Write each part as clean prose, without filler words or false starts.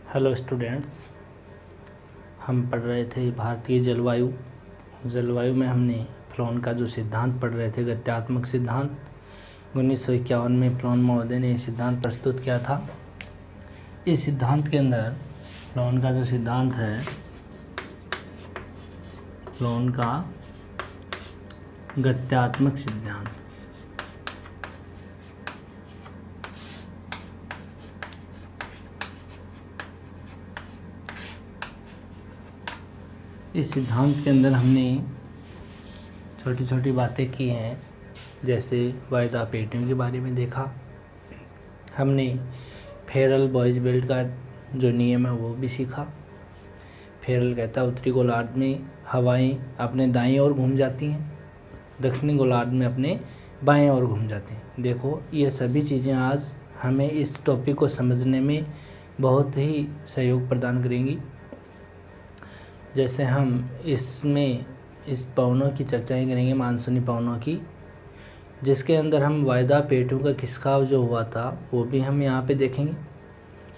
Hello students, हम पढ़ रहे थे भारतीय जलवायु में हमने फ्लोन का जो सिद्धांत पढ़ रहे थे, गत्यात्मक सिद्धांत। 1951 में फ्लोन महोदय ने सिद्धांत प्रस्तुत किया था। इस सिद्धांत के अंदर फ्लोन का जो सिद्धांत है, फ्लोन का गत्यात्मक सिद्धांत, इस सिद्धांत के अंदर हमने छोटी छोटी बातें की हैं, जैसे वायदा पेटियों के बारे में देखा। हमने फेरल बॉयज बेल्ट का जो नियम है वो भी सीखा। फेरल कहता है उत्तरी गोलार्ध में हवाएं अपने दाएं ओर घूम जाती हैं, दक्षिणी गोलार्ध में अपने बाएं ओर घूम जाती हैं। देखो, ये सभी चीज़ें आज हमें इस टॉपिक को समझने में बहुत ही सहयोग प्रदान करेंगी। जैसे हम इसमें इस पवनों की चर्चाएं करेंगे, मानसूनी पवनों की, जिसके अंदर हम वायदा पेटियों का खिसकाव जो हुआ था वो भी हम यहाँ पे देखेंगे।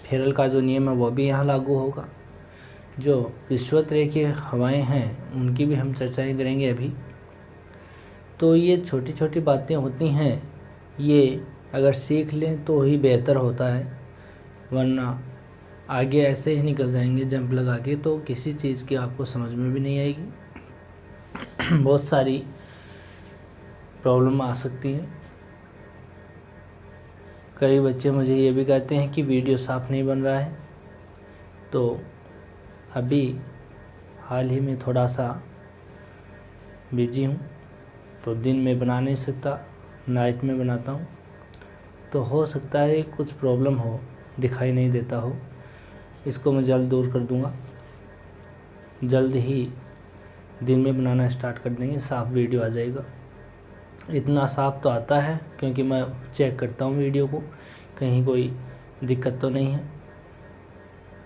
फेरल का जो नियम है वो भी यहाँ लागू होगा। जो विषुवत-रेखीय हवाएं हैं उनकी भी हम चर्चाएं करेंगे अभी। तो ये छोटी छोटी बातें होती हैं, ये अगर सीख लें तो ही बेहतर होता है, वरना आगे ऐसे ही निकल जाएंगे जंप लगा के, तो किसी चीज़ की आपको समझ में भी नहीं आएगी। बहुत सारी प्रॉब्लम आ सकती है। कई बच्चे मुझे ये भी कहते हैं कि वीडियो साफ़ नहीं बन रहा है, तो अभी हाल ही में थोड़ा सा बिजी हूँ, तो दिन में बना नहीं सकता, नाइट में बनाता हूँ। तो हो सकता है कुछ प्रॉब्लम हो, दिखाई नहीं देता हो, इसको मैं जल्द दूर कर दूंगा। जल्द ही दिन में बनाना स्टार्ट कर देंगे, साफ वीडियो आ जाएगा। इतना साफ तो आता है क्योंकि मैं चेक करता हूँ वीडियो को, कहीं कोई दिक्कत तो नहीं है,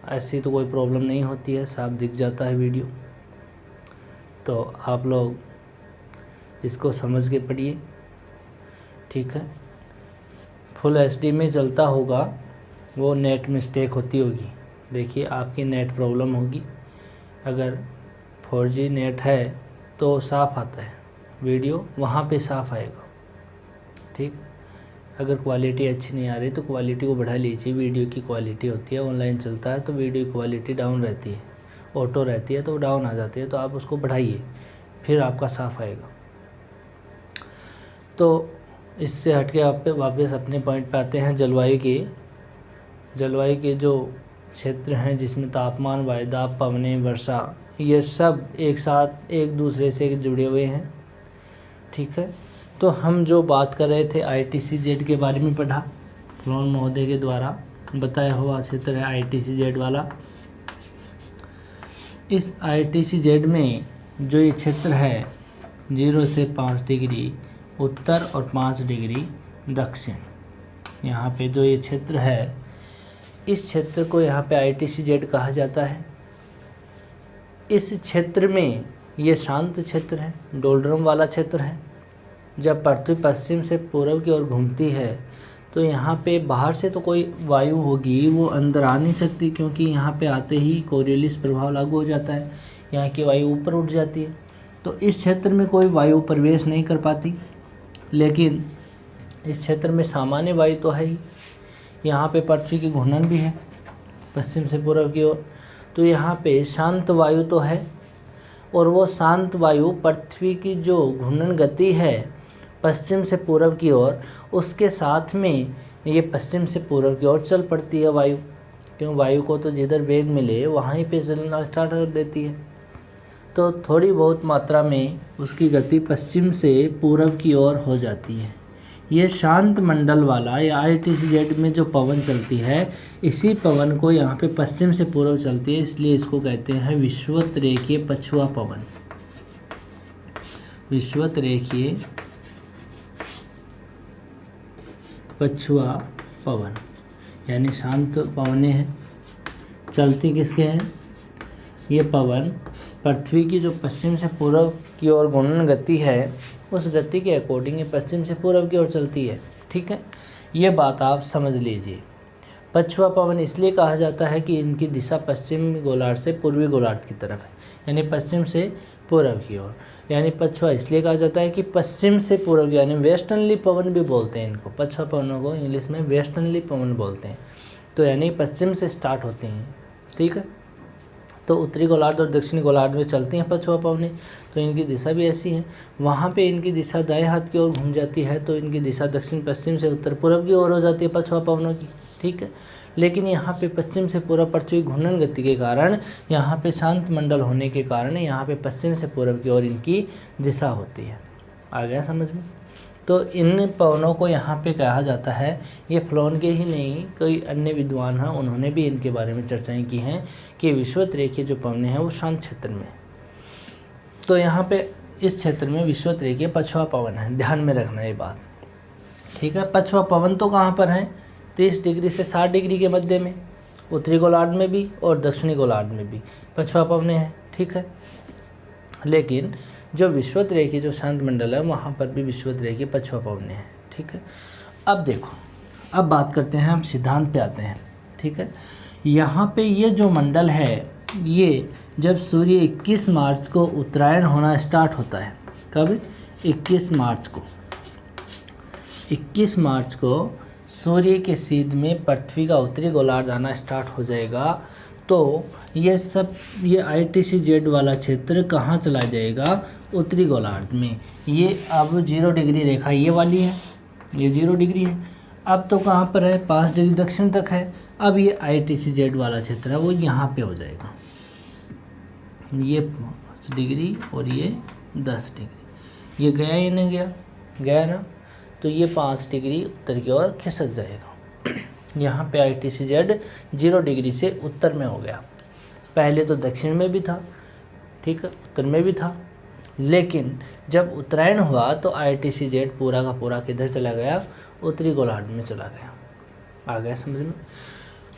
ऐसी तो कोई प्रॉब्लम नहीं होती है, साफ दिख जाता है वीडियो। तो आप लोग इसको समझ के पढ़िए, ठीक है। फुल एचडी में चलता होगा, वो नेट मिस्टेक होती होगी। देखिए, आपकी नेट प्रॉब्लम होगी। अगर 4G नेट है तो साफ़ आता है वीडियो, वहाँ पे साफ़ आएगा, ठीक। अगर क्वालिटी अच्छी नहीं आ रही तो क्वालिटी को बढ़ा लीजिए। वीडियो की क्वालिटी होती है, ऑनलाइन चलता है तो वीडियो की क्वालिटी डाउन रहती है, ऑटो रहती है तो डाउन आ जाती है, तो आप उसको बढ़ाइए, फिर आपका साफ़ आएगा। तो इससे हट के आप वापस अपने पॉइंट पे आते हैं। जलवायु के जो क्षेत्र हैं जिसमें तापमान, वायदा, पवनें, वर्षा, ये सब एक साथ एक दूसरे से जुड़े हुए हैं, ठीक है। तो हम जो बात कर रहे थे ITCZ के बारे में पढ़ा, फ्लोन महोदय के द्वारा बताया हुआ क्षेत्र है ITCZ वाला। इस ITCZ में जो ये क्षेत्र है 0 से 5 डिग्री उत्तर और 5 डिग्री दक्षिण, यहाँ पे जो ये क्षेत्र है, इस क्षेत्र को यहाँ पे ITCZ कहा जाता है। इस क्षेत्र में ये शांत क्षेत्र है, डोलड्रम वाला क्षेत्र है। जब पृथ्वी पश्चिम से पूर्व की ओर घूमती है तो यहाँ पे बाहर से तो कोई वायु होगी, वो अंदर आ नहीं सकती, क्योंकि यहाँ पे आते ही कोरियोलिस प्रभाव लागू हो जाता है, यहाँ की वायु ऊपर उठ जाती है, तो इस क्षेत्र में कोई वायु प्रवेश नहीं कर पाती। लेकिन इस क्षेत्र में सामान्य वायु तो है ही, यहाँ पे पृथ्वी की घूर्णन भी है पश्चिम से पूर्व की ओर, तो यहाँ पे शांत वायु तो है। और वो शांत वायु पृथ्वी की जो घूर्णन गति है पश्चिम से पूर्व की ओर, उसके साथ में ये पश्चिम से पूर्व की ओर चल पड़ती है वायु, क्यों, वायु को तो जिधर वेग मिले वहाँ ही पे चलना स्टार्ट कर देती है। तो थोड़ी बहुत मात्रा में उसकी गति पश्चिम से पूर्व की ओर हो जाती है। ये शांत मंडल वाला या ITCZ में जो पवन चलती है, इसी पवन को यहाँ पे पश्चिम से पूर्व चलती है, इसलिए इसको कहते हैं विषुवत रेखीय पछुआ पवन। विषुवत रेखीय पछुआ पवन यानी शांत पवनें हैं। चलती किसके हैं? ये पवन पृथ्वी की जो पश्चिम से पूर्व की ओर घूर्णन गति है, उस गति के अकॉर्डिंग ये पश्चिम से पूर्व की ओर चलती है, ठीक है। ये बात आप समझ लीजिए। पछुआ पवन इसलिए कहा जाता है कि इनकी दिशा पश्चिम गोलार्ध से पूर्वी गोलार्ध की तरफ है, यानी पश्चिम से पूर्व की ओर। यानी पछुआ इसलिए कहा जाता है कि पश्चिम से पूर्व, यानी वेस्टर्नली पवन भी बोलते हैं इनको, पछुआ पवनों को इंग्लिश में वेस्टर्नली पवन बोलते हैं। तो यानी पश्चिम से स्टार्ट होती हैं, ठीक है। तो उत्तरी गोलार्ध और दक्षिणी गोलार्ध में चलती हैं पछुआ पवनें, तो इनकी दिशा भी ऐसी है। वहाँ पे इनकी दिशा दाएं हाथ की ओर घूम जाती है, तो इनकी दिशा दक्षिण पश्चिम से उत्तर पूर्व की ओर हो जाती है पछुआ पवनों की, ठीक है। लेकिन यहाँ पे पश्चिम से पूर्व पृथ्वी घूर्णन गति के कारण, यहाँ पे शांत मंडल होने के कारण यहाँ पे पश्चिम से पूर्व की ओर इनकी दिशा होती है। आ गया समझ में? तो इन पवनों को यहाँ पे कहा जाता है, ये फ्लोन के ही नहीं, कोई अन्य विद्वान हैं उन्होंने भी इनके बारे में चर्चाएं की हैं कि विषुवत रेखीय जो पवनें हैं वो शांत क्षेत्र में। तो यहाँ पे इस क्षेत्र में विषुवत रेखीय पछुआ पवन है, ध्यान में रखना ये बात, ठीक है। पछुआ पवन तो कहाँ पर है? 30 डिग्री से 60 डिग्री के मध्य में, उत्तरी गोलार्ध में भी और दक्षिणी गोलार्ध में भी पछुआ पवनें हैं, ठीक है। लेकिन जो विषुवत रेखीय जो शांत मंडल है वहाँ पर भी विषुवत रेखीय पछुआ पवनें हैं, ठीक है। अब देखो, अब बात करते हैं, हम सिद्धांत पे आते हैं, ठीक है। यहाँ पे ये जो मंडल है, ये जब सूर्य 21 मार्च को उत्तरायण होना स्टार्ट होता है, कब? 21 मार्च को, 21 मार्च को सूर्य के सीध में पृथ्वी का उत्तरी गोलार्ध आना स्टार्ट हो जाएगा, तो ये सब, ये ITC-Z वाला क्षेत्र कहाँ चला जाएगा? उत्तरी गोलार्ध में। ये अब 0 डिग्री रेखा ये वाली है, ये 0 डिग्री है। अब तो कहाँ पर है? 5 डिग्री दक्षिण तक है। अब ये ITC-Z वाला क्षेत्र है वो यहाँ पे हो जाएगा, ये 5 डिग्री और ये 10 डिग्री। ये गया या नहीं गया? गया ना। तो ये 5 डिग्री उत्तर की ओर खिसक जाएगा। यहाँ पे ITC-Z 0 डिग्री से उत्तर में हो गया। पहले तो दक्षिण में भी था, ठीक है, उत्तर में भी था, लेकिन जब उत्तरायण हुआ तो ITC-Z पूरा का पूरा किधर चला गया? उत्तरी गोलार्ध में चला गया। आ गया समझ में?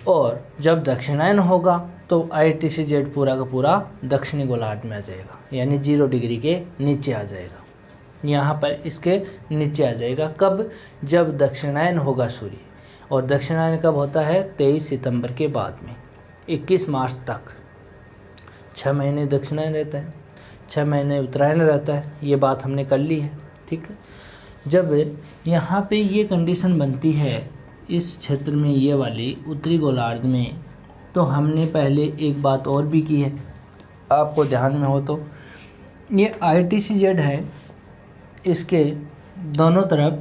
और जब दक्षिणायन होगा तो ITC-Z पूरा का पूरा दक्षिणी गोलार्ध में आ जाएगा, यानी 0 डिग्री के नीचे आ जाएगा, यहाँ पर इसके नीचे आ जाएगा। कब? जब दक्षिणायन होगा सूर्य। और दक्षिणायन कब होता है? 23 सितंबर के बाद में 21 मार्च तक 6 महीने दक्षिणायन रहता है, 6 महीने उत्तरायण रहता है। ये बात हमने कर ली है, ठीक है। जब यहाँ पे ये कंडीशन बनती है इस क्षेत्र में, ये वाली उत्तरी गोलार्ध में, तो हमने पहले एक बात और भी की है, आपको ध्यान में हो तो, ये ITC-Z है, इसके दोनों तरफ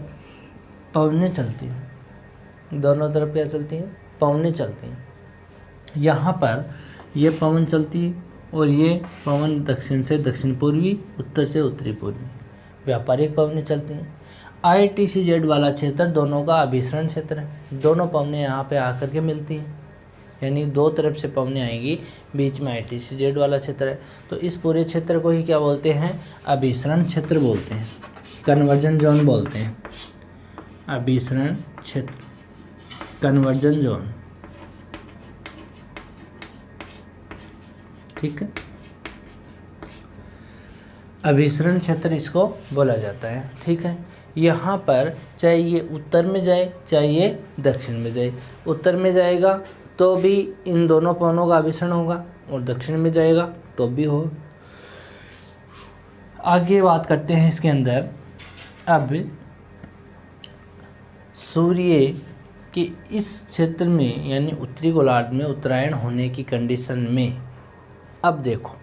पवनें चलती हैं। दोनों तरफ क्या चलती हैं? पवनें चलती हैं। यहाँ पर ये पवन चलती है और ये पवन दक्षिण से दक्षिण पूर्वी, उत्तर से उत्तरी पूर्वी व्यापारिक पवनें चलती हैं। ITC-Z वाला क्षेत्र दोनों का अभिसरण क्षेत्र है। दोनों पवनें यहाँ पे आकर के मिलती हैं, यानी दो तरफ से पवनें आएंगी, बीच में ITC-Z वाला क्षेत्र है। तो इस पूरे क्षेत्र को ही क्या बोलते हैं? अभिसरण क्षेत्र बोलते हैं, कन्वर्जन जोन बोलते हैं। अभिसरण क्षेत्र, कन्वर्जन जोन, ठीक है। अभिसरण क्षेत्र इसको बोला जाता है, ठीक है। यहाँ पर चाहे ये उत्तर में जाए चाहे ये दक्षिण में जाए, उत्तर में जाएगा तो भी इन दोनों पवनों का अभिसरण होगा और दक्षिण में जाएगा तो भी हो। आगे बात करते हैं इसके अंदर। अब सूर्य के इस क्षेत्र में यानी उत्तरी गोलार्ध में उत्तरायण होने की कंडीशन में, अब देखो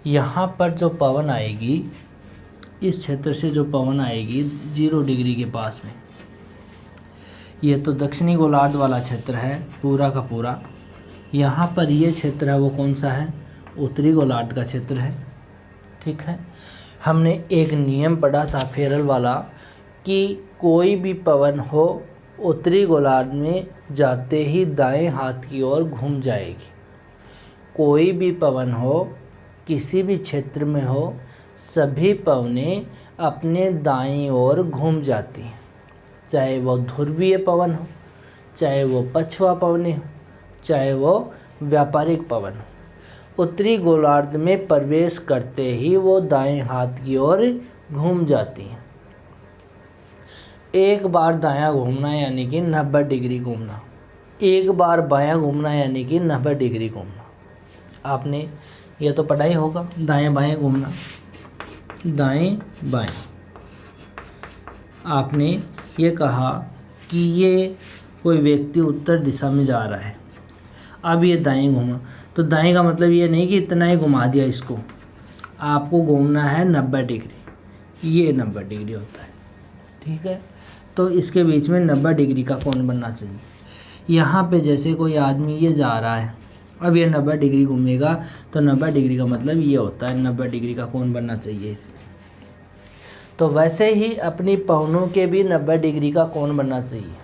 यहाँ पर जो पवन आएगी, इस क्षेत्र से जो पवन आएगी 0 डिग्री के पास में, ये तो दक्षिणी गोलार्ध वाला क्षेत्र है पूरा का पूरा। यहाँ पर ये क्षेत्र है वो कौन सा है? उत्तरी गोलार्ध का क्षेत्र है, ठीक है। हमने एक नियम पढ़ा था फेरल वाला कि कोई भी पवन हो उत्तरी गोलार्ध में जाते ही दाएं हाथ की ओर घूम जाएगी। कोई भी पवन हो किसी भी क्षेत्र में हो, सभी पवनें अपने दाईं ओर घूम जाती हैं, चाहे वो ध्रुवीय पवन हो, चाहे वो पछुआ पवनें हो, चाहे वो व्यापारिक पवन हो। उत्तरी गोलार्ध में प्रवेश करते ही वो दाएं हाथ की ओर घूम जाती हैं। एक बार दायां घूमना यानी कि 90 डिग्री घूमना, एक बार बायां घूमना यानी कि 90 डिग्री घूमना। आपने ये तो पढ़ा ही होगा, दाएं बाएं घूमना, दाएं बाएं। आपने ये कहा कि ये कोई व्यक्ति उत्तर दिशा में जा रहा है, अब ये दाएं घूमा, तो दाएं का मतलब ये नहीं कि इतना ही घुमा दिया इसको, आपको घूमना है 90 डिग्री, ये 90 डिग्री होता है। ठीक है, तो इसके बीच में 90 डिग्री का कोण बनना चाहिए। यहाँ पे जैसे कोई आदमी ये जा रहा है, अब ये 90 डिग्री घूमेगा, तो 90 डिग्री का मतलब ये होता है 90 डिग्री का कोण बनना चाहिए इसमें। तो वैसे ही अपनी पवनों के भी 90 डिग्री का कोण बनना चाहिए।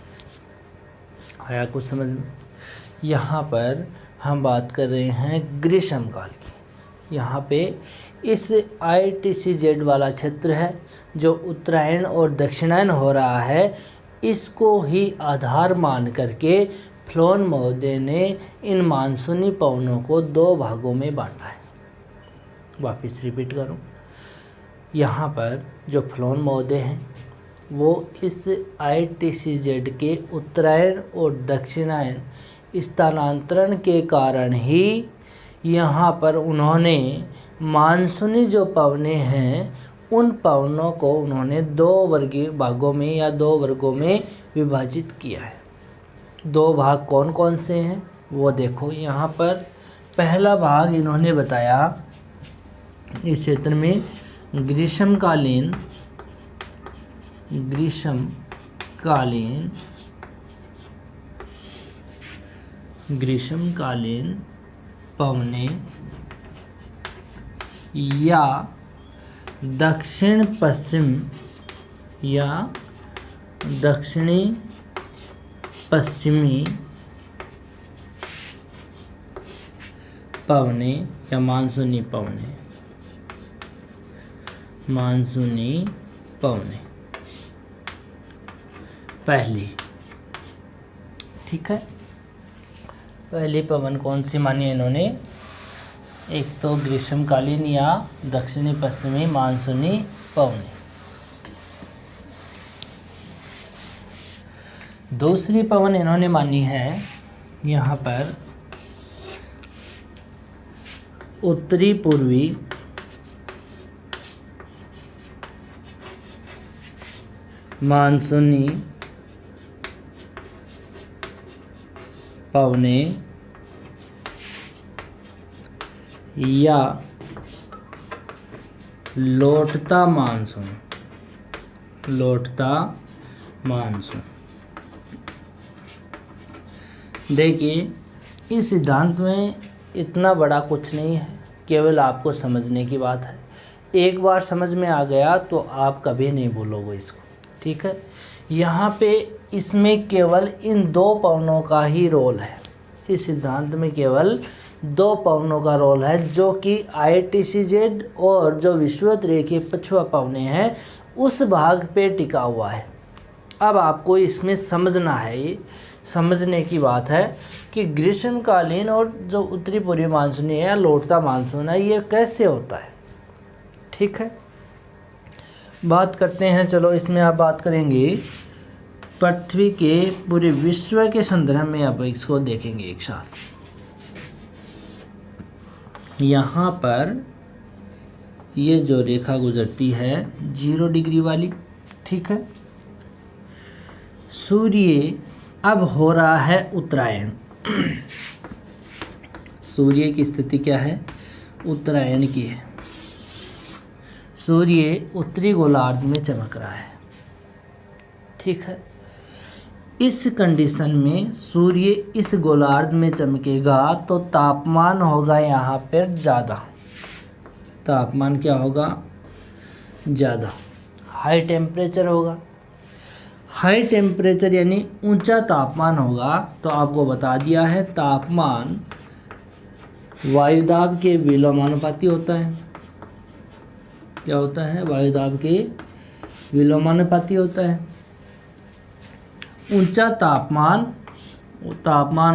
आया कुछ समझ में? यहाँ पर हम बात कर रहे हैं ग्रीष्म काल की। यहाँ पे इस ITCZ वाला क्षेत्र है जो उत्तरायण और दक्षिणायन हो रहा है, इसको ही आधार मान करके फ्लोन महोदय ने इन मानसूनी पवनों को 2 भागों में बांटा है। वापस रिपीट करूं, यहाँ पर जो फ्लोन महोदय हैं वो इस ITCZ के उत्तरायण और दक्षिणायन स्थानांतरण के कारण ही यहाँ पर उन्होंने मानसूनी जो पवनें हैं उन पवनों को उन्होंने 2 वर्गीय भागों में या 2 वर्गों में विभाजित किया है। 2 भाग कौन कौन से हैं वो देखो। यहाँ पर पहला भाग इन्होंने बताया इस क्षेत्र में ग्रीष्मकालीन पवनें या दक्षिण पश्चिम या दक्षिणी पश्चिमी पवनें या मानसूनी पवनें पहली। ठीक है, पहली पवन कौन सी मानी इन्होंने? एक तो ग्रीष्मकालीन या दक्षिणी पश्चिमी मानसूनी पवनें। दूसरी पवन इन्होंने मानी है यहाँ पर उत्तरी पूर्वी मानसूनी पवनें या लौटता मानसून। देखिए, इस सिद्धांत में इतना बड़ा कुछ नहीं है, केवल आपको समझने की बात है। एक बार समझ में आ गया तो आप कभी नहीं भूलोगे इसको। ठीक है, यहाँ पे इसमें केवल इन 2 पवनों का ही रोल है। इस सिद्धांत में केवल 2 पवनों का रोल है, जो कि ITCZ और जो विषुवत रेखीय पछुआ पवनें हैं उस भाग पे टिका हुआ है। अब आपको इसमें समझना है, ये समझने की बात है कि ग्रीष्मकालीन और जो उत्तरी पूर्वी मानसूनी है या लौटता मानसून है ये कैसे होता है। ठीक है, बात करते हैं। चलो, इसमें आप बात करेंगे पृथ्वी के पूरे विश्व के संदर्भ में, आप इसको देखेंगे एक साथ। यहाँ पर ये जो रेखा गुजरती है 0 डिग्री वाली, ठीक है, सूर्य अब हो रहा है उत्तरायण। सूर्य की स्थिति क्या है? उत्तरायण की है। सूर्य उत्तरी गोलार्ध में चमक रहा है। ठीक है, इस कंडीशन में सूर्य इस गोलार्ध में चमकेगा तो तापमान होगा यहाँ पर ज़्यादा। तापमान क्या होगा? ज़्यादा, हाई टेम्परेचर होगा। हाई टेम्परेचर यानी ऊंचा तापमान होगा। तो आपको बता दिया है तापमान वायुदाब के विलोमानुपाती होता है। क्या होता है? वायुदाब के विलोमानुपाती होता है। ऊंचा तापमान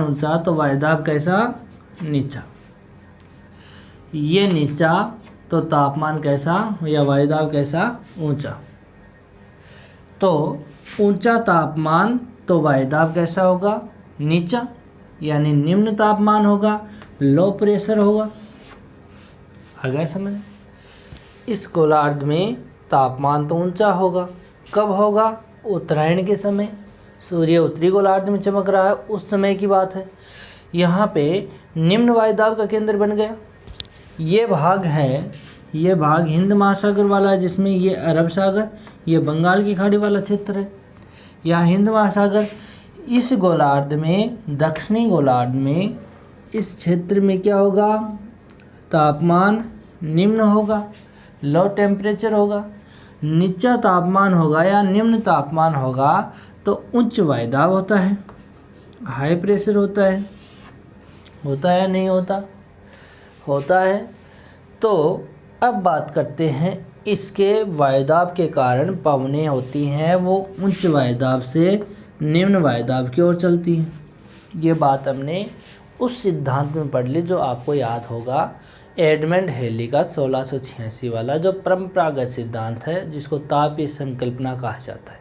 ऊंचा तो वायुदाब कैसा? नीचा। ये नीचा तो तापमान कैसा या वायुदाब कैसा? ऊंचा। तो ऊंचा तापमान तो वायुदाब कैसा होगा? नीचा यानी निम्न तापमान होगा, लो प्रेशर होगा। आ गया समझ? इस गोलार्ध में तापमान तो ऊंचा होगा, कब होगा? उत्तरायण के समय, सूर्य उत्तरी गोलार्ध में चमक रहा है उस समय की बात है। यहाँ पे निम्न वायुदाब का केंद्र बन गया। ये भाग है, ये भाग हिंद महासागर वाला है, जिसमें ये अरब सागर, ये बंगाल की खाड़ी वाला क्षेत्र है। यहाँ हिंद महासागर, इस गोलार्ध में, दक्षिणी गोलार्ध में, इस क्षेत्र में क्या होगा? तापमान निम्न होगा, लो टेम्परेचर होगा। नीचा तापमान होगा या निम्न तापमान होगा तो उच्च वायुदाब होता है, हाई प्रेशर होता है। होता है नहीं होता? होता है। तो अब बात करते हैं इसके वायुदाब के कारण पवनें होती हैं वो उच्च वायुदाब से निम्न वायुदाब की ओर चलती हैं। ये बात हमने उस सिद्धांत में पढ़ ली जो आपको याद होगा, एडमंड हेली का 1686 वाला जो परंपरागत सिद्धांत है, जिसको तापीय संकल्पना कहा जाता है।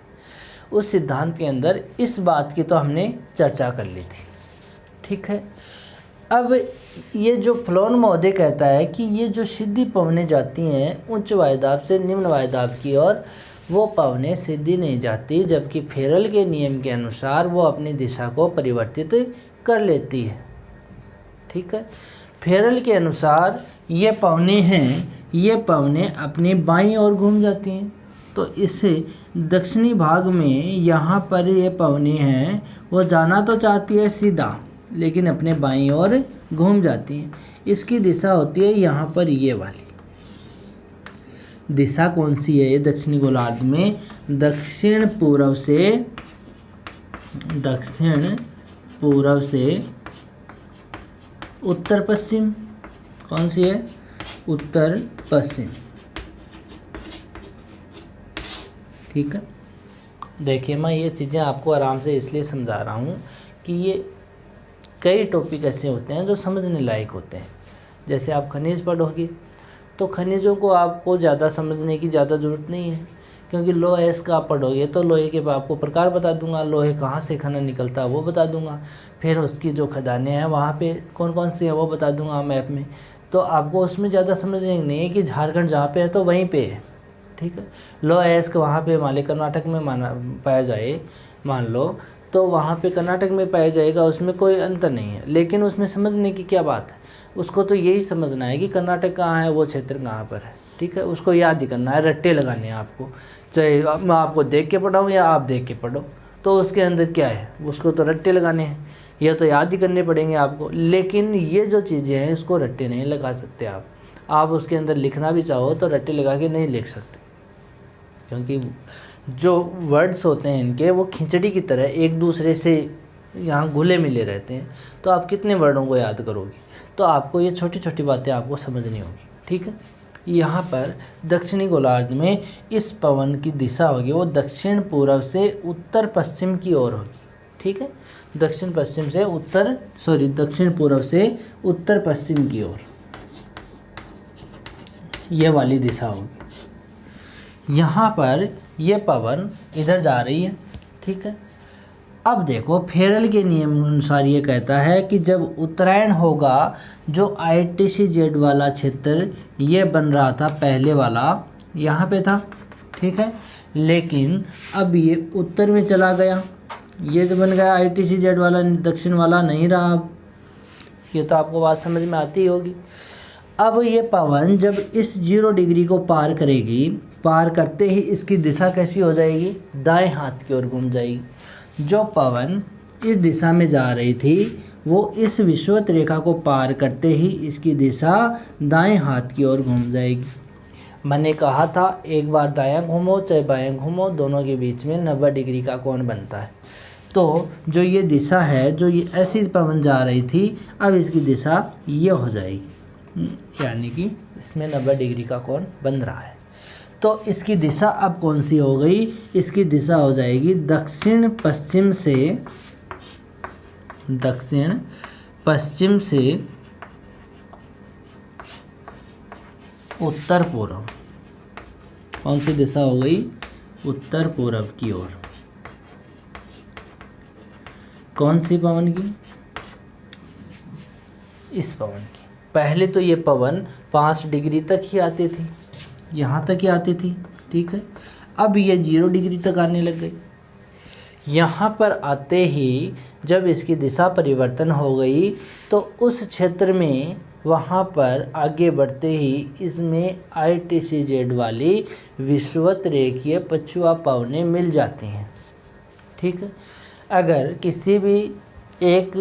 उस सिद्धांत के अंदर इस बात की तो हमने चर्चा कर ली थी। ठीक है। अब ये जो फ्लोन महोदय कहता है कि ये जो सीधी पवनें जाती हैं उच्च वायुदाब से निम्न वायुदाब की ओर, वो पवनें सीधी नहीं जाती, जबकि फेरल के नियम के अनुसार वो अपनी दिशा को परिवर्तित कर लेती है। ठीक है। फेरल के अनुसार ये पवनें हैं, ये पवनें अपनी बाईं ओर घूम जाती हैं। तो इस दक्षिणी भाग में यहाँ पर ये पवनें हैं, वो जाना तो चाहती है सीधा, लेकिन अपने बाईं ओर घूम जाती हैं। इसकी दिशा होती है यहाँ पर ये वाली दिशा। कौन सी है ये दक्षिणी गोलार्ध में? दक्षिण पूर्व से उत्तर पश्चिम। कौन सी है? उत्तर पश्चिम। ठीक है। देखिए, मैं ये चीज़ें आपको आराम से इसलिए समझा रहा हूँ कि ये कई टॉपिक ऐसे होते हैं जो समझने लायक होते हैं। जैसे आप खनिज पढ़ोगे तो खनिजों को आपको ज़्यादा समझने की ज़्यादा ज़रूरत नहीं है, क्योंकि लोहा इसका आप पढ़ोगे तो लोहे के आपको प्रकार बता दूंगा, लोहे कहाँ से खनन निकलता है वो बता दूंगा, फिर उसकी जो खदानें हैं वहाँ पे कौन कौन सी है वो बता दूंगा मैप में। तो आपको उसमें ज़्यादा समझने नहीं है कि झारखंड जहाँ पे है तो वहीं पे है। ठीक है। लोहा एस्क वहाँ पे मान लो कर्नाटक में पाया जाए, मान लो, तो वहाँ पे कर्नाटक में पाया जाएगा, उसमें कोई अंतर नहीं है। लेकिन उसमें समझने की क्या बात है, उसको तो यही समझना है कि कर्नाटक कहाँ है, वो क्षेत्र कहाँ पर है। ठीक है। उसको याद ही करना है, रट्टे लगाने हैं आपको, चाहे मैं आपको देख के पढ़ाऊँ या आप देख के पढ़ो, तो उसके अंदर क्या है, उसको तो रट्टे लगाने हैं, यह तो याद ही करने पड़ेंगे आपको। लेकिन ये जो चीज़ें हैं इसको रट्टे नहीं लगा सकते आप उसके अंदर लिखना भी चाहो तो रट्टे लगा के नहीं लिख सकते, क्योंकि जो वर्ड्स होते हैं इनके वो खिचड़ी की तरह एक दूसरे से यहाँ घुले मिले रहते हैं। तो आप कितने वर्डों को याद करोगे? तो आपको ये छोटी छोटी बातें आपको समझनी होगी। ठीक है। यहाँ पर दक्षिणी गोलार्ध में इस पवन की दिशा होगी वो दक्षिण पूर्व से उत्तर पश्चिम की ओर होगी। ठीक है। दक्षिण पूर्व से उत्तर पश्चिम की ओर ये वाली दिशा होगी। यहाँ पर ये पवन इधर जा रही है। ठीक है। अब देखो, फेरल के नियम अनुसार ये कहता है कि जब उत्तरायण होगा, जो ITCZ वाला क्षेत्र ये बन रहा था पहले वाला यहाँ पे था। ठीक है। लेकिन अब ये उत्तर में चला गया, ये जो बन गया ITCZ वाला, दक्षिण वाला नहीं रहा। अब ये तो आपको बात समझ में आती होगी। अब ये पवन जब इस 0 डिग्री को पार करेगी, पार करते ही इसकी दिशा कैसी हो जाएगी? दाएं हाथ की ओर घूम जाएगी। जो पवन इस दिशा में जा रही थी वो इस विषुवत रेखा को पार करते ही इसकी दिशा दाएं हाथ की ओर घूम जाएगी। मैंने कहा था एक बार दायां घूमो चाहे बायां घूमो, दोनों के बीच में 90 डिग्री का कोण बनता है। तो जो ये दिशा है, जो ये ऐसी पवन जा रही थी, अब इसकी दिशा ये हो जाएगी, यानी कि इसमें 90 डिग्री का कोण बन रहा है। तो इसकी दिशा अब कौन सी हो गई? इसकी दिशा हो जाएगी दक्षिण पश्चिम से उत्तर पूर्व। कौन सी दिशा हो गई? उत्तर पूर्व की ओर। कौन सी पवन की? इस पवन की। पहले तो ये पवन 5 डिग्री तक ही आती थी, यहाँ तक ही आती थी, ठीक है। अब ये 0 डिग्री तक आने लग गई। यहाँ पर आते ही जब इसकी दिशा परिवर्तन हो गई तो उस क्षेत्र में वहाँ पर आगे बढ़ते ही इसमें ITCZ वाली विषुवत रेखीय पछुआ पवनें मिल जाती हैं, ठीक है। अगर किसी भी एक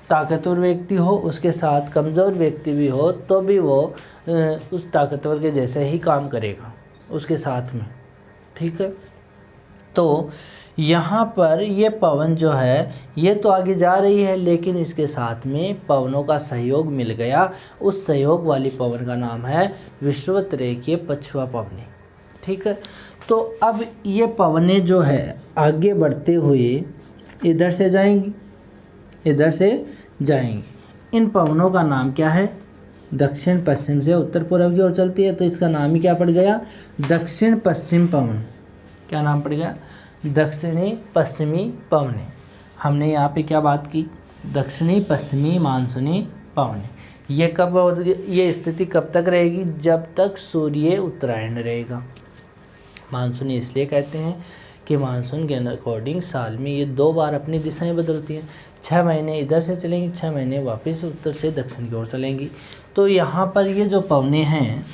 ताकतवर व्यक्ति हो, उसके साथ कमज़ोर व्यक्ति भी हो, तो भी वो उस ताकतवर के जैसे ही काम करेगा उसके साथ में, ठीक है। तो यहाँ पर ये पवन जो है ये तो आगे जा रही है, लेकिन इसके साथ में पवनों का सहयोग मिल गया। उस सहयोग वाली पवन का नाम है विषुवत रेखीय पछुआ पवनी, ठीक है। तो अब ये पवनें जो है आगे बढ़ते हुए इधर से जाएंगी, इधर से जाएंगी। इन पवनों का नाम क्या है? दक्षिण पश्चिम से उत्तर पूर्व की ओर चलती है, तो इसका नाम ही क्या पड़ गया? दक्षिण पश्चिम पवन। क्या नाम पड़ गया? दक्षिणी पश्चिमी पवनें। हमने यहाँ पे क्या बात की? दक्षिणी पश्चिमी मानसूनी पवनें। ये स्थिति कब तक रहेगी? जब तक सूर्य उत्तरायण रहेगा। मानसूनी इसलिए कहते हैं कि मानसून के अकॉर्डिंग साल में ये 2 बार अपनी दिशाएं बदलती हैं। 6 महीने इधर से चलेंगी, 6 महीने वापस उत्तर से दक्षिण की ओर चलेंगी। तो यहाँ पर ये जो पवनें हैं,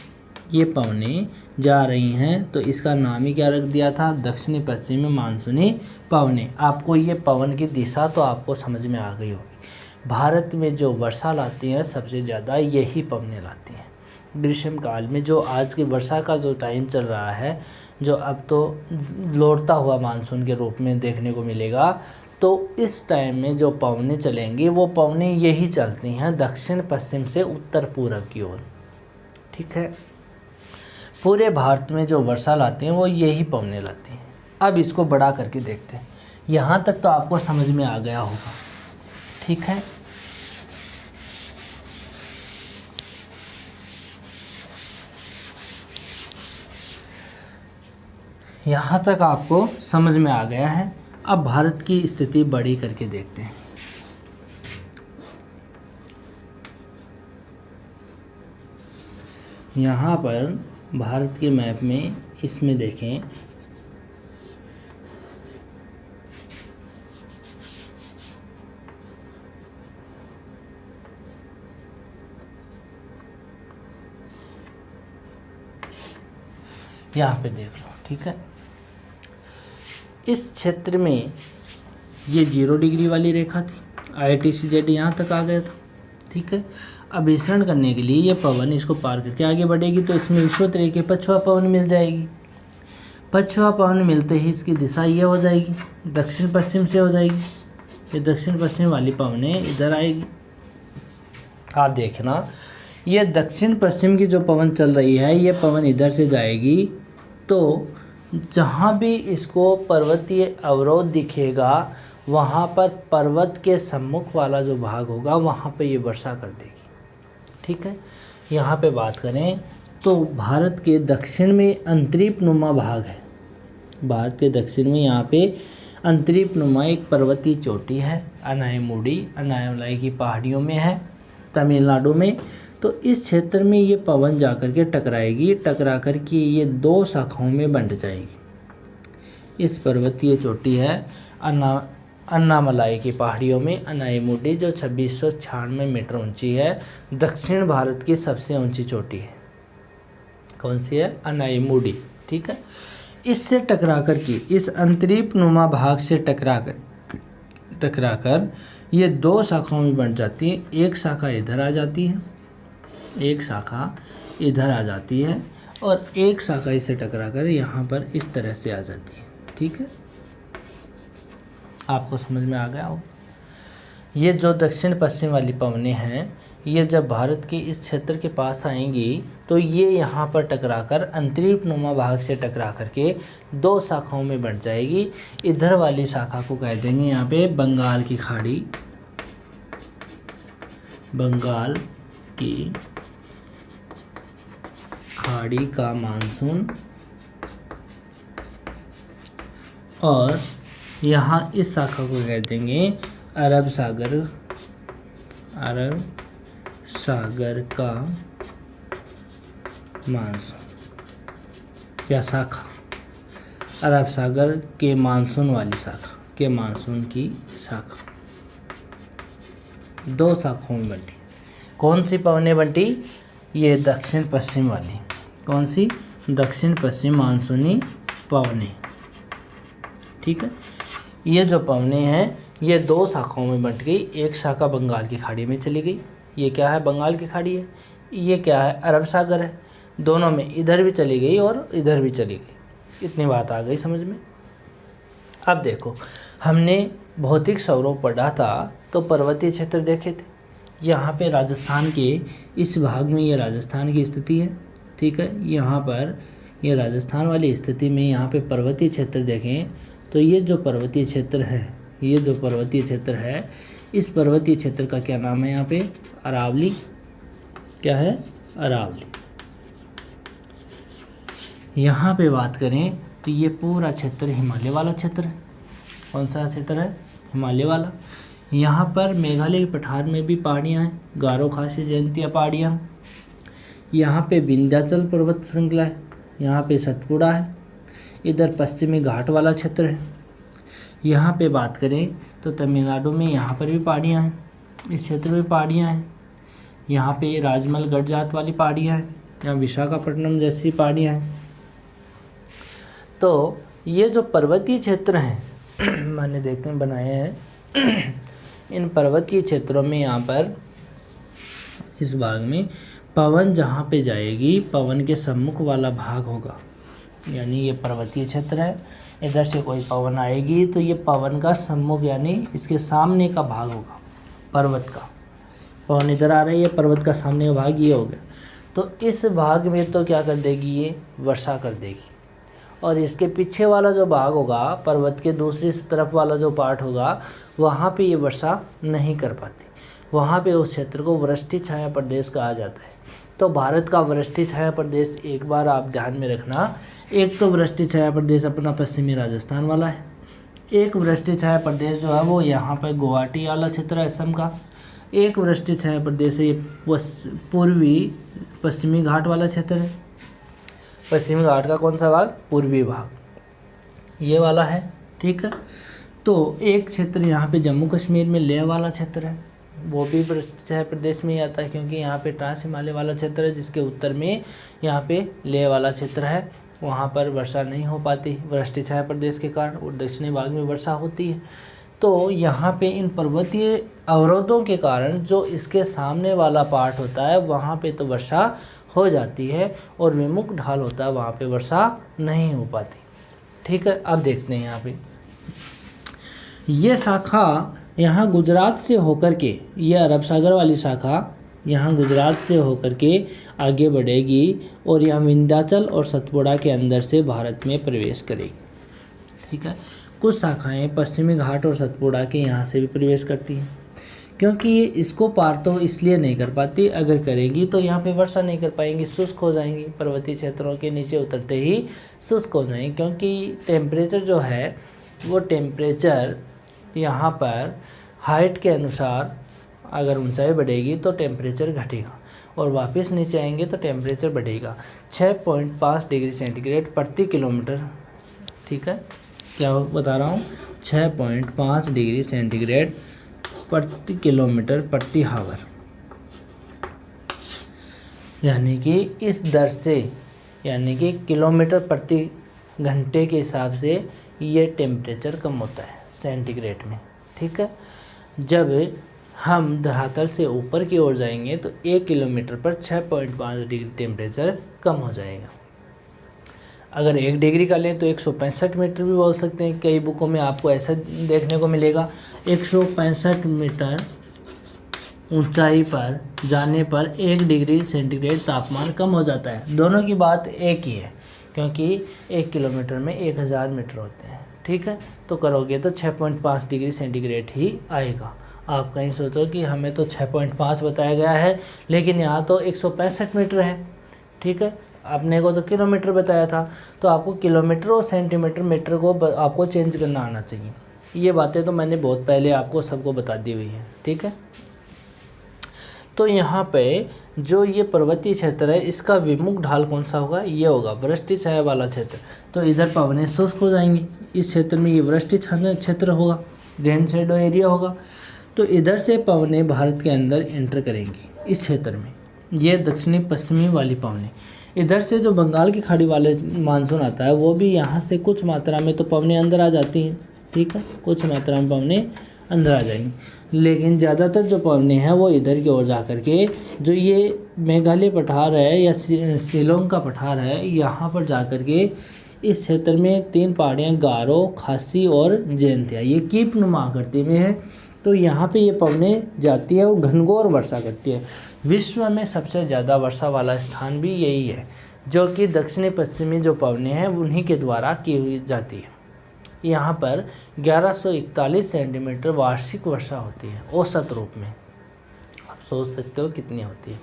ये पवनें जा रही हैं, तो इसका नाम ही क्या रख दिया था? दक्षिणी पश्चिमी मानसूनी पवनें। आपको ये पवन की दिशा तो आपको समझ में आ गई होगी। भारत में जो वर्षा लाती हैं सबसे ज़्यादा यही पवनें लाती हैं। ग्रीष्म काल में जो आज की वर्षा का जो टाइम चल रहा है, जो अब तो लौटता हुआ मानसून के रूप में देखने को मिलेगा, तो इस टाइम में जो पवनें चलेंगी वो पवनें यही चलती हैं दक्षिण पश्चिम से उत्तर पूर्व की ओर, ठीक है। पूरे भारत में जो वर्षा लाती हैं वो यही पवनें लाती हैं। अब इसको बड़ा करके देखते हैं। यहाँ तक तो आपको समझ में आ गया होगा, ठीक है। यहाँ तक आपको समझ में आ गया है। अब भारत की स्थिति बड़ी करके देखते हैं। यहाँ पर भारत के मैप में इसमें देखें, यहाँ पे देख लो, ठीक है। इस क्षेत्र में ये 0 डिग्री वाली रेखा थी, ITCZ यहाँ तक आ गया था, ठीक है। अभिसरण करने के लिए ये पवन इसको पार करके आगे बढ़ेगी, तो इसमें विषुवत रेखीय पछुआ पवन मिल जाएगी। पछुआ पवन मिलते ही इसकी दिशा ये हो जाएगी, दक्षिण पश्चिम से हो जाएगी। ये दक्षिण पश्चिम वाली पवनें इधर आएगी। आप देखना, ये दक्षिण पश्चिम की जो पवन चल रही है, ये पवन इधर से जाएगी, तो जहाँ भी इसको पर्वतीय अवरोध दिखेगा वहाँ पर पर्वत के सम्मुख वाला जो भाग होगा वहाँ पे ये वर्षा कर देगी, ठीक है। यहाँ पे बात करें तो भारत के दक्षिण में अंतरीप नुमा भाग है। भारत के दक्षिण में यहाँ पे अंतरीप नुमा एक पर्वतीय चोटी है, अनायमुडी अनायमलाई की पहाड़ियों में है, तमिलनाडु में। तो इस क्षेत्र में ये पवन जाकर के टकराएगी, टकरा कर के ये 2 शाखाओं में बंट जाएगी। इस पर्वतीय चोटी है अन्नामलाई की पहाड़ियों में अनायमुडी, जो 2696 मीटर ऊंची है, दक्षिण भारत की सबसे ऊंची चोटी है। कौन सी है? अनायमुडी, ठीक है। इससे टकरा कर के, इस अंतरीप नुमा भाग से टकरा कर ये 2 शाखाओं में बंट जाती है। एक शाखा इधर आ जाती है, एक शाखा इधर आ जाती है, और एक शाखा इससे टकरा कर यहाँ पर इस तरह से आ जाती है, ठीक है। आपको समझ में आ गया हो? ये जो दक्षिण पश्चिम वाली पवनें हैं, ये जब भारत के इस क्षेत्र के पास आएंगी तो ये यहाँ पर टकराकर अंतरीप नुमा भाग से टकरा करके 2 शाखाओं में बढ़ जाएगी। इधर वाली शाखा को कह देंगे यहाँ पे बंगाल की खाड़ी, बंगाल की खाड़ी का मानसून, और यहाँ इस शाखा को कह देंगे अरब सागर का मानसून या शाखा, अरब सागर के मानसून वाली शाखा, के मानसून की शाखा 2 शाखाओं में बंटी। कौन सी पवनें बंटी? ये दक्षिण पश्चिम वाली। कौन सी? दक्षिण पश्चिम मानसूनी पवनें। ठीक है, ये जो पवनें हैं ये 2 शाखाओं में बंट गई। एक शाखा बंगाल की खाड़ी में चली गई, ये क्या है? बंगाल की खाड़ी है। ये क्या है? अरब सागर है। दोनों में इधर भी चली गई और इधर भी चली गई। इतनी बात आ गई समझ में। अब देखो, हमने भौतिक स्वरूप पढ़ा था तो पर्वतीय क्षेत्र देखे थे। यहाँ पे राजस्थान के इस भाग में ये राजस्थान की स्थिति है। ठीक है, यहाँ पर ये राजस्थान वाली स्थिति में यहाँ पे पर्वतीय क्षेत्र देखें तो ये जो पर्वतीय क्षेत्र है, ये जो पर्वतीय क्षेत्र है, इस पर्वतीय क्षेत्र का क्या नाम है? यहाँ पे अरावली। क्या है? अरावली। यहाँ पे बात करें तो ये पूरा क्षेत्र हिमालय वाला क्षेत्र है। कौन सा क्षेत्र है? हिमालय वाला। यहाँ पर मेघालय के पठार में भी पहाड़ियाँ हैं, गारो खासी जयंतिया पहाड़ियाँ। यहाँ पे विंध्याचल पर्वत श्रृंखला है, यहाँ पे सतपुड़ा है, इधर पश्चिमी घाट वाला क्षेत्र है। यहाँ पे बात करें तो तमिलनाडु में यहाँ पर भी पहाड़ियाँ हैं, इस क्षेत्र में पहाड़ियाँ हैं। यहाँ पे राजमल गढ़ जात वाली पहाड़ियाँ हैं, यहाँ विशाखापट्टनम जैसी पहाड़ियाँ हैं। तो ये जो पर्वतीय क्षेत्र हैं मैंने देखे बनाए हैं, इन पर्वतीय क्षेत्रों में यहाँ पर इस भाग में पवन जहाँ पे जाएगी, पवन के सम्मुख वाला भाग होगा। यानी ये पर्वतीय क्षेत्र है, इधर से कोई पवन आएगी तो ये पवन का सम्मुख यानी इसके सामने का भाग होगा पर्वत का। पवन इधर आ रही है, पर्वत का सामने का भाग ये हो गया। तो इस भाग में तो क्या कर देगी? ये वर्षा कर देगी। और इसके पीछे वाला जो भाग होगा, पर्वत के दूसरी तरफ वाला जो पार्ट होगा, वहाँ पे ये वर्षा नहीं कर पाती। वहाँ पे उस क्षेत्र को वृष्टि छाया प्रदेश कहा जाता है। तो भारत का वृष्टि छाया प्रदेश एक बार आप ध्यान में रखना, एक तो वृष्टि छाया प्रदेश अपना पश्चिमी राजस्थान वाला है, एक वृष्टि छाया प्रदेश जो है वो यहाँ पर गुवाहाटी वाला क्षेत्र है असम का, एक वृष्टि छाया प्रदेश है पूर्वी पश्चिमी घाट वाला क्षेत्र है। पश्चिमी घाट का कौन सा भाग? पूर्वी भाग, ये वाला है। ठीक है, तो एक क्षेत्र यहाँ पे जम्मू कश्मीर में लेह वाला क्षेत्र है, वो भी वृष्टि छाया प्रदेश में ही आता है क्योंकि यहाँ पे ट्रांस हिमालय वाला क्षेत्र है, जिसके उत्तर में यहाँ पे लेह वाला क्षेत्र है। वहाँ पर वर्षा नहीं हो पाती वृष्टि छाया प्रदेश के कारण, और दक्षिणी भाग में वर्षा होती है। तो यहाँ पे इन पर्वतीय अवरोधों के कारण जो इसके सामने वाला पार्ट होता है वहाँ पे तो वर्षा हो जाती है, और विमुख ढाल होता है वहाँ पे वर्षा नहीं हो पाती। ठीक है, अब देखते हैं यहाँ पे ये शाखा यहाँ गुजरात से होकर के, ये अरब सागर वाली शाखा यहाँ गुजरात से होकर के आगे बढ़ेगी और यहाँ विंध्याचल और सतपुड़ा के अंदर से भारत में प्रवेश करेगी। ठीक है, कुछ शाखाएं पश्चिमी घाट और सतपुड़ा के यहाँ से भी प्रवेश करती हैं, क्योंकि ये इसको पार तो इसलिए नहीं कर पाती, अगर करेगी तो यहाँ पे वर्षा नहीं कर पाएंगी, शुष्क हो जाएंगी। पर्वतीय क्षेत्रों के नीचे उतरते ही शुष्क हो जाएंगे, क्योंकि टेम्परेचर जो है वो टेम्परेचर यहाँ पर हाइट के अनुसार अगर ऊंचाई बढ़ेगी तो टेम्परेचर घटेगा, और वापस नीचे आएंगे तो टेम्परेचर बढ़ेगा 6.5 डिग्री सेंटीग्रेड प्रति किलोमीटर। ठीक है, क्या बता रहा हूँ? 6.5 डिग्री सेंटीग्रेड प्रति किलोमीटर प्रति हावर, यानी कि इस दर से, यानी कि किलोमीटर प्रति घंटे के हिसाब से ये टेम्परेचर कम होता है सेंटीग्रेड में। ठीक है, जब हम धरातल से ऊपर की ओर जाएंगे तो 1 किलोमीटर पर 6.5 डिग्री टेम्परेचर कम हो जाएगा। अगर 1 डिग्री का लें तो 165 मीटर भी बोल सकते हैं, कई बुकों में आपको ऐसा देखने को मिलेगा। 165 मीटर ऊंचाई पर जाने पर 1 डिग्री सेंटीग्रेड तापमान कम हो जाता है। दोनों की बात एक ही है, क्योंकि 1 किलोमीटर में 1000 मीटर होते हैं। ठीक है, तो करोगे तो 6.5 डिग्री सेंटीग्रेड ही आएगा। आप कहीं सोचो कि हमें तो 6.5 बताया गया है, लेकिन यहाँ तो 165 मीटर है। ठीक है, आपने को तो किलोमीटर बताया था, तो आपको किलोमीटर और सेंटीमीटर मीटर को आपको चेंज करना आना चाहिए। ये बातें तो मैंने बहुत पहले आपको सबको बता दी हुई हैं, ठीक है। तो यहाँ पे जो ये पर्वतीय क्षेत्र है इसका विमुख ढाल कौन सा होगा, ये होगा वृष्टि छाया वाला क्षेत्र। तो इधर पवनें शुष्क हो जाएंगी, इस क्षेत्र में ये वृष्टि छाया क्षेत्र होगा, रेन शेडो एरिया होगा। तो इधर से पवनें भारत के अंदर एंटर करेंगी इस क्षेत्र में, ये दक्षिणी पश्चिमी वाली पवनें। इधर से जो बंगाल की खाड़ी वाले मानसून आता है वो भी यहाँ से कुछ मात्रा में तो पवनें अंदर आ जाती हैं, ठीक है, कुछ मात्रा में पवनें अंदर आ जाएंगी। लेकिन ज़्यादातर जो पवनें हैं वो इधर की ओर जा कर के जो ये मेघालय पठार है या शिलोंग का पठार है, यहाँ पर जा कर के इस क्षेत्र में 3 पहाड़ियाँ गारो, खासी और जयंतिया, ये कीपनुमा आकृति में है। तो यहाँ पे ये पवनें जाती है और घनघोर वर्षा करती है। विश्व में सबसे ज़्यादा वर्षा वाला स्थान भी यही है, जो कि दक्षिणी पश्चिमी जो पवनें हैं उन्हीं के द्वारा की हुई जाती है। यहाँ पर 1141 सेंटीमीटर वार्षिक वर्षा होती है औसत रूप में। आप सोच सकते हो कितनी होती है,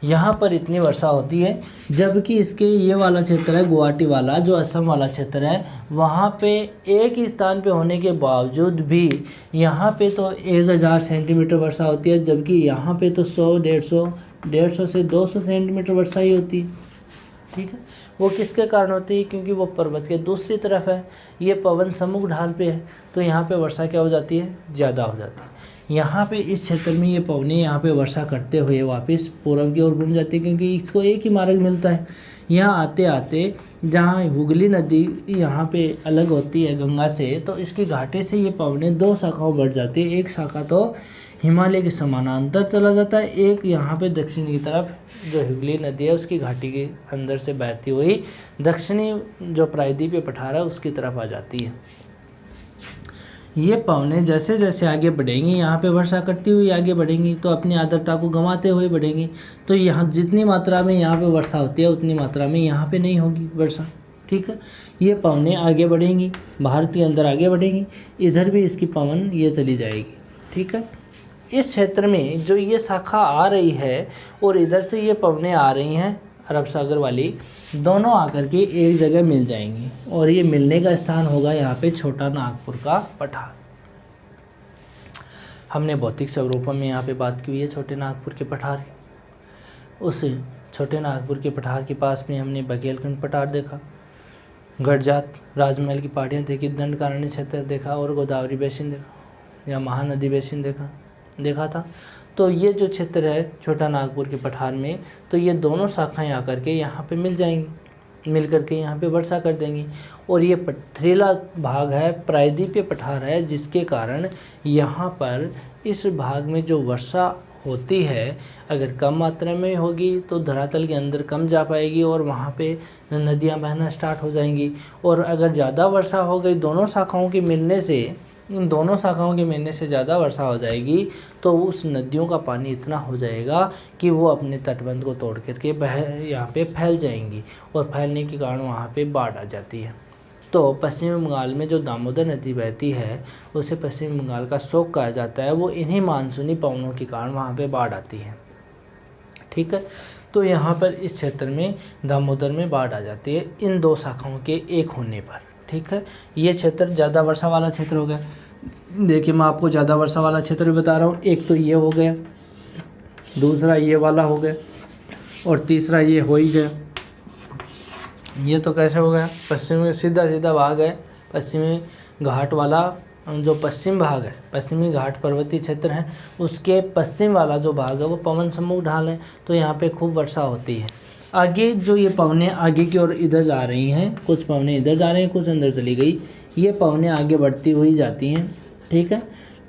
यहाँ पर इतनी वर्षा होती है। जबकि इसके ये वाला क्षेत्र है गुवाहाटी वाला, जो असम वाला क्षेत्र है, वहाँ पे एक ही स्थान पे होने के बावजूद भी यहाँ पे तो 1000 सेंटीमीटर वर्षा होती है, जबकि यहाँ पे तो 100 से 200 सेंटीमीटर वर्षा ही होती है, ठीक है। वो किसके कारण होती है, क्योंकि वो पर्वत के दूसरी तरफ है, ये पवन सम्मुख ढाल पे है, तो यहाँ पे वर्षा क्या हो जाती है, ज़्यादा हो जाती है। यहाँ पे इस क्षेत्र में ये पवनें यहाँ पे वर्षा करते हुए वापस पूर्व की ओर घूम जाती है, क्योंकि इसको एक ही मार्ग मिलता है। यहाँ आते आते जहाँ हुगली नदी यहाँ पे अलग होती है गंगा से, तो इसकी घाटी से ये पवनें 2 शाखाओं बढ़ जाती है। एक शाखा तो हिमालय के समानांतर चला जाता है, एक यहाँ पे दक्षिण की तरफ जो हुगली नदी है उसकी घाटी के अंदर से बहती हुई दक्षिणी जो प्रायद्वीपीय पठार है उसकी तरफ आ जाती है। ये पवनें जैसे जैसे आगे बढ़ेंगी, यहाँ पे वर्षा करती हुई आगे बढ़ेंगी, तो अपनी आर्द्रता को गंवाते हुए बढ़ेंगी। तो यहाँ जितनी मात्रा में यहाँ पे वर्षा होती है उतनी मात्रा में यहाँ पे नहीं होगी वर्षा, ठीक है। ये पवनें आगे बढ़ेंगी, भारत के अंदर आगे बढ़ेंगी, इधर भी इसकी पवन ये चली जाएगी, ठीक है। इस क्षेत्र में जो ये शाखा आ रही है और इधर से ये पवनें आ रही हैं अरब सागर वाली, दोनों आकर के एक जगह मिल जाएंगी और ये मिलने का स्थान होगा यहाँ पे छोटा नागपुर का पठार। हमने भौतिक स्वरूपों में यहाँ पे बात की हुई है छोटे नागपुर के पठार की। उस छोटे नागपुर के पठार के पास में हमने बघेलखंड पठार देखा, गडजात राजमहल की पहाड़ियाँ देखी, दंडकारण्य क्षेत्र देखा और गोदावरी बेसिन देखा या महानदी बेसिन देखा था। तो ये जो क्षेत्र है छोटा नागपुर के पठार में, तो ये दोनों शाखाएं आकर के यहाँ पे मिल जाएंगी, मिल करके यहाँ पे वर्षा कर देंगी। और ये पथरीला भाग है, प्रायद्वीपीय पठार है, जिसके कारण यहाँ पर इस भाग में जो वर्षा होती है अगर कम मात्रा में होगी तो धरातल के अंदर कम जा पाएगी और वहाँ पे नदियाँ बहना स्टार्ट हो जाएंगी। और अगर ज़्यादा वर्षा हो गई दोनों शाखाओं के मिलने से, इन दोनों शाखाओं के मिलने से ज़्यादा वर्षा हो जाएगी, तो उस नदियों का पानी इतना हो जाएगा कि वो अपने तटबंध को तोड़ करके यहाँ पे फैल जाएंगी और फैलने के कारण वहाँ पे बाढ़ आ जाती है। तो पश्चिमी बंगाल में जो दामोदर नदी बहती है उसे पश्चिम बंगाल का शोक कहा जाता है। वो इन्हीं मानसूनी पवनों के कारण वहाँ पे बाढ़ आती है, ठीक है। तो यहाँ पर इस क्षेत्र में दामोदर में बाढ़ आ जाती है इन 2 शाखाओं के एक होने पर, ठीक है। ये क्षेत्र ज़्यादा वर्षा वाला क्षेत्र हो गया। देखिए मैं आपको ज़्यादा वर्षा वाला क्षेत्र बता रहा हूँ, एक तो ये हो गया, दूसरा ये वाला हो गया और तीसरा ये हो ही गया। ये तो कैसे हो गया, पश्चिमी सीधा भाग है, पश्चिमी घाट वाला जो पश्चिम भाग है, पश्चिमी घाट पर्वतीय क्षेत्र है, उसके पश्चिम वाला जो भाग है वो पवन सम्मुख ढाल है, तो यहाँ पे खूब वर्षा होती है। आगे जो ये पवनें आगे की ओर इधर जा रही हैं, कुछ पवनें इधर जा रही हैं, कुछ अंदर चली गई, ये पवनें आगे बढ़ती हुई जाती हैं, ठीक है।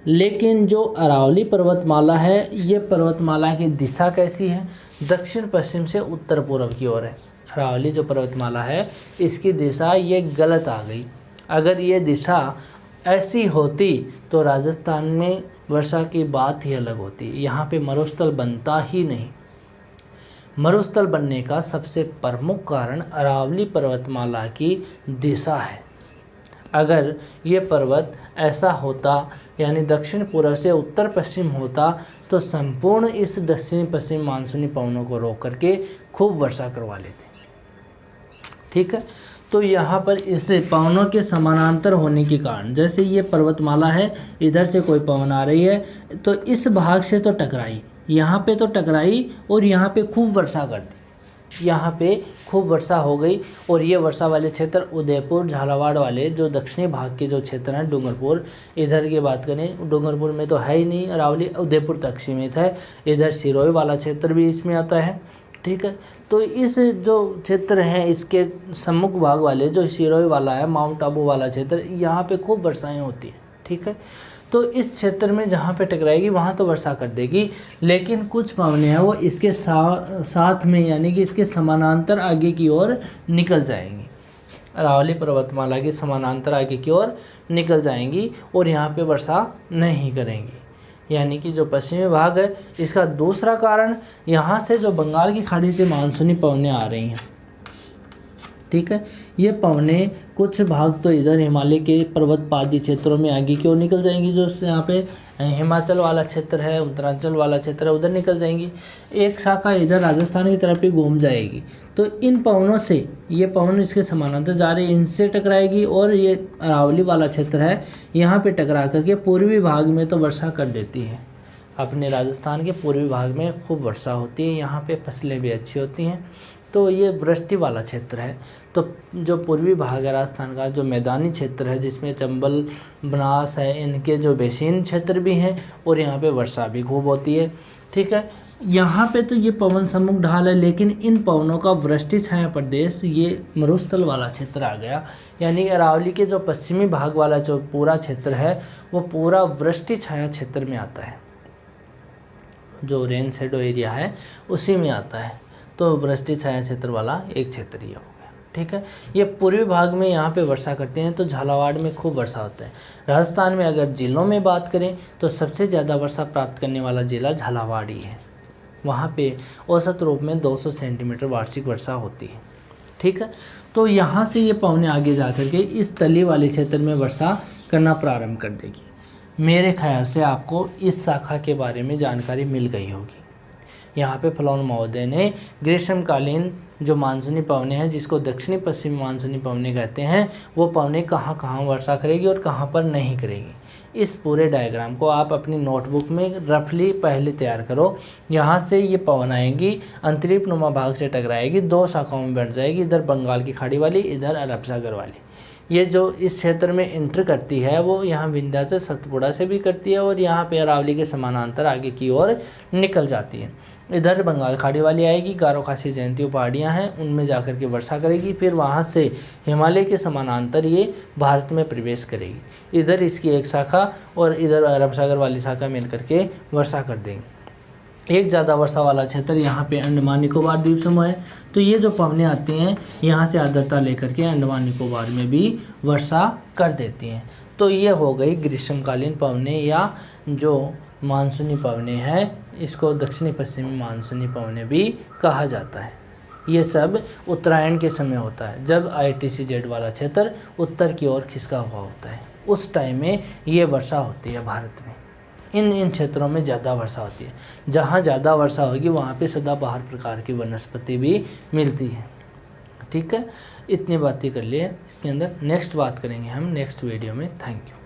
लेकिन जो अरावली पर्वतमाला है, ये पर्वतमाला की दिशा कैसी है, दक्षिण पश्चिम से उत्तर पूर्व की ओर है। अरावली जो पर्वतमाला है इसकी दिशा ये गलत आ गई। अगर ये दिशा ऐसी होती तो राजस्थान में वर्षा की बात ही अलग होती, यहाँ पे मरुस्थल बनता ही नहीं। मरुस्थल बनने का सबसे प्रमुख कारण अरावली पर्वतमाला की दिशा है। अगर ये पर्वत ऐसा होता यानी दक्षिण पूर्व से उत्तर पश्चिम होता तो संपूर्ण इस दक्षिणी पश्चिम मानसूनी पवनों को रोक करके खूब वर्षा करवा लेते, ठीक है। तो यहाँ पर इस पवनों के समानांतर होने के कारण, जैसे ये पर्वतमाला है, इधर से कोई पवन आ रही है तो इस भाग से तो टकराई, यहाँ पे तो टकराई और यहाँ पे खूब वर्षा कर दी, यहाँ पे खूब वर्षा हो गई। और ये वर्षा वाले क्षेत्र उदयपुर झालावाड़ वाले जो दक्षिणी भाग के जो क्षेत्र हैं, डूंगरपुर, इधर की बात करें, डूंगरपुर में तो है ही नहीं, अरावली उदयपुर तक सीमित है। इधर सिरोही वाला क्षेत्र भी इसमें आता है, ठीक है। तो इस जो क्षेत्र है इसके सम्मुख भाग वाले जो सिरोही वाला है, माउंट आबू वाला क्षेत्र, यहाँ पे खूब वर्षाएं होती हैं, ठीक है। तो इस क्षेत्र में जहाँ पे टकराएगी वहाँ तो वर्षा कर देगी, लेकिन कुछ पवनें हैं वो इसके साथ में, यानी कि इसके समानांतर आगे की ओर निकल जाएंगी, अरावली पर्वतमाला के समानांतर आगे की ओर निकल जाएंगी और यहाँ पे वर्षा नहीं करेंगी। यानी कि जो पश्चिमी भाग है इसका दूसरा कारण, यहाँ से जो बंगाल की खाड़ी से मानसूनी पवनें आ रही हैं, ठीक है। ये पवनें कुछ भाग तो इधर हिमालय के पर्वतपाती क्षेत्रों में आगे की ओर निकल जाएंगी, जो यहाँ पे हिमाचल वाला क्षेत्र है, उत्तरांचल वाला क्षेत्र है, उधर निकल जाएंगी। एक शाखा इधर राजस्थान की तरफ भी घूम जाएगी। तो इन पवनों से, ये पवन इसके समानांतर जा रही है, इनसे टकराएगी और ये अरावली वाला क्षेत्र है, यहाँ पे टकरा करके पूर्वी भाग में तो वर्षा कर देती है। अपने राजस्थान के पूर्वी भाग में खूब वर्षा होती है, यहाँ पे फसलें भी अच्छी होती हैं। तो ये वृष्टि वाला क्षेत्र है। तो जो पूर्वी भाग है राजस्थान का, जो मैदानी क्षेत्र है जिसमें चंबल, बनास है, इनके जो बेसिन क्षेत्र भी हैं और यहाँ पे वर्षा भी खूब होती है, ठीक है। यहाँ पे तो ये पवन सम्मुख ढाल है, लेकिन इन पवनों का वृष्टि छाया प्रदेश ये मरुस्थल वाला क्षेत्र आ गया। यानी अरावली के जो पश्चिमी भाग वाला जो पूरा क्षेत्र है वो पूरा वृष्टि छाया क्षेत्र में आता है, जो रेन शेडो एरिया है उसी में आता है। तो वृष्टि छाया क्षेत्र वाला एक क्षेत्र ये हो गया, ठीक है। ये पूर्वी भाग में यहाँ पे वर्षा करते हैं तो झालावाड़ में खूब वर्षा होता है। राजस्थान में अगर जिलों में बात करें तो सबसे ज़्यादा वर्षा प्राप्त करने वाला जिला झालावाड़ ही है। वहाँ पे औसत रूप में 200 सेंटीमीटर वार्षिक वर्षा होती है, ठीक है। तो यहाँ से ये पवनें आगे जा कर के इस तली वाले क्षेत्र में वर्षा करना प्रारंभ कर देगी। मेरे ख्याल से आपको इस शाखा के बारे में जानकारी मिल गई होगी। यहाँ पे फलोन महोदय ने ग्रीष्मकालीन जो मानसूनी पवनें हैं, जिसको दक्षिणी पश्चिमी मानसूनी पवनें कहते हैं, वो पवनें कहाँ कहाँ वर्षा करेगी और कहाँ पर नहीं करेगी, इस पूरे डायग्राम को आप अपनी नोटबुक में रफली पहले तैयार करो। यहाँ से ये पवन आएंगी, अंतरिक्ष नुमा भाग से टकराएगी, दो शाखाओं में बढ़ जाएगी, इधर बंगाल की खाड़ी वाली, इधर अरब सागर वाली। ये जो इस क्षेत्र में इंटर करती है वो यहाँ विंध्याचल सतपुड़ा से भी करती है और यहाँ पे अरावली के समानांतर आगे की ओर निकल जाती है। इधर बंगाल खाड़ी वाली आएगी, गारो खासी जयंती पहाड़ियाँ हैं, उनमें जाकर के वर्षा करेगी, फिर वहाँ से हिमालय के समानांतर ये भारत में प्रवेश करेगी। इधर इसकी एक शाखा और इधर अरब सागर वाली शाखा मिल करके वर्षा कर देंगी। एक ज़्यादा वर्षा वाला क्षेत्र यहाँ पे अंडमान निकोबार द्वीप समूह है। तो ये जो पवनें आती हैं यहाँ से आर्द्रता लेकर के अंडमान निकोबार में भी वर्षा कर देती हैं। तो ये हो गई ग्रीष्मकालीन पवनें या जो मानसूनी पवनें हैं, इसको दक्षिणी पश्चिमी मानसूनी पवनें भी कहा जाता है। ये सब उत्तरायण के समय होता है, जब ITCZ वाला क्षेत्र उत्तर की ओर खिसका हुआ होता है, उस टाइम में ये वर्षा होती है भारत में। इन क्षेत्रों में ज़्यादा वर्षा होती है। जहाँ ज़्यादा वर्षा होगी वहाँ पे सदाबहार प्रकार की वनस्पति भी मिलती है, ठीक है। इतनी बातें कर लिए, इसके अंदर नेक्स्ट बात करेंगे हम नेक्स्ट वीडियो में। Thank you.